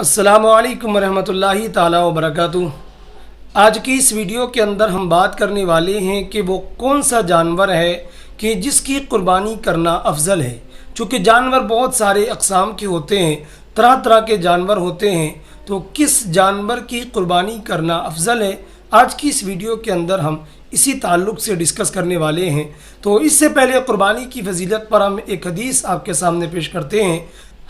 अस्सलामु अलैकुम रहमतुल्लाहि ताला व बरकातुहू। आज की इस वीडियो के अंदर हम बात करने वाले हैं कि वो कौन सा जानवर है कि जिसकी कुर्बानी करना अफजल है। चूँकि जानवर बहुत सारे अक़साम के होते हैं, तरह तरह के जानवर होते हैं, तो किस जानवर की कुर्बानी करना अफजल है, आज की इस वीडियो के अंदर हम इसी ताल्लुक़ से डिस्कस करने वाले हैं। तो इससे पहले कुर्बानी की फजीलत पर हम एक हदीस आपके सामने पेश करते हैं।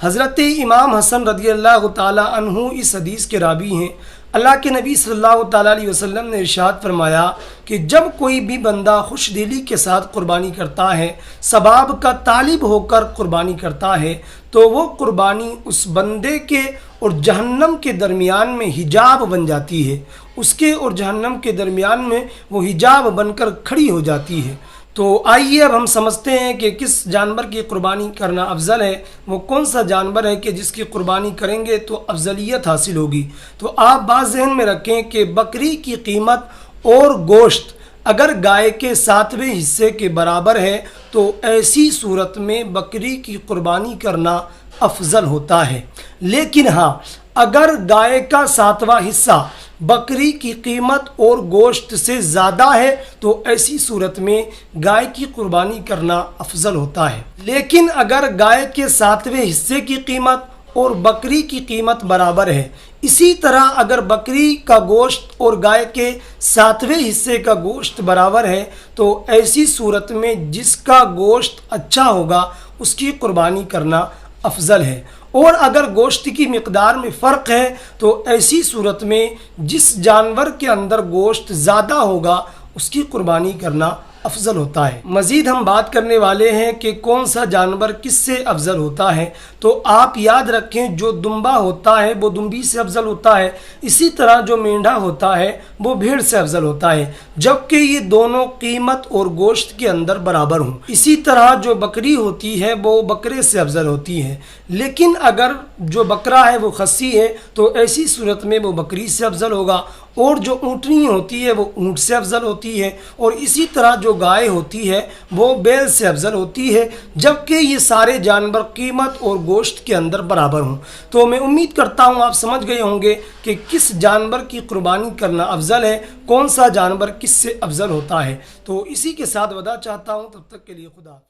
हज़रत इमाम हसन रज़ियल्लाहु ताला अन्हु इस हदीस के रावी हैं। अल्लाह के नबी सल्लल्लाहु ताला अलैहि वसल्लम ने इरशाद फरमाया कि जब कोई भी बंदा खुश दिली के साथ कुर्बानी करता है, सवाब का तालिब होकर कुर्बानी करता है, तो वो कुर्बानी उस बंदे के और जहन्नम के दरमियान में हिजाब बन जाती है। उसके और जहन्नम के दरमियान में वो हिजाब बनकर खड़ी हो जाती है। तो आइए अब हम समझते हैं कि किस जानवर की कुर्बानी करना अफजल है। वो कौन सा जानवर है कि जिसकी कुर्बानी करेंगे तो अफजलियत हासिल होगी। तो आप बात ज़हन में रखें कि बकरी की कीमत और गोश्त अगर गाय के 7वें हिस्से के बराबर है तो ऐसी सूरत में बकरी की कुर्बानी करना अफजल होता है। लेकिन हाँ, अगर गाय का 7वां हिस्सा बकरी की कीमत और गोश्त से ज़्यादा है तो ऐसी सूरत में गाय की कुर्बानी करना अफजल होता है। लेकिन अगर गाय के 7वें हिस्से की कीमत और बकरी की कीमत बराबर है, इसी तरह अगर बकरी का गोश्त और गाय के 7वें हिस्से का गोश्त बराबर है तो ऐसी सूरत में जिसका गोश्त अच्छा होगा उसकी कुर्बानी करना अफजल है। और अगर गोश्त की मिकदार में फ़र्क है तो ऐसी सूरत में जिस जानवर के अंदर गोश्त ज़्यादा होगा उसकी कुर्बानी करना अफजल होता है। मज़ीद हम बात करने वाले हैं कि कौन सा जानवर किससे अफजल होता है। तो आप याद रखें, जो दुम्बा होता है वो दुम्बी से अफजल होता है, इसी तरह जो मेंढा होता है वो भेड़ से अफजल होता है, जबकि ये दोनों कीमत और गोश्त के अंदर बराबर हों। इसी तरह जो बकरी होती है वो बकरे से अफजल होती है। लेकिन अगर जो बकरा है वो खस्सी है तो ऐसी सूरत में वो बकरी से अफजल होगा, और जो ऊँटनी होती है वो ऊँट से अफजल होती है, और इसी तरह जो गाय होती है वो बैल से अफजल होती है, जबकि ये सारे जानवर कीमत और गोश्त के अंदर बराबर हों। तो मैं उम्मीद करता हूँ आप समझ गए होंगे कि किस जानवर की कुर्बानी करना अफजल है, कौन सा जानवर किससे अफजल होता है। तो इसी के साथ वदा चाहता हूँ, तब तक के लिए खुदा।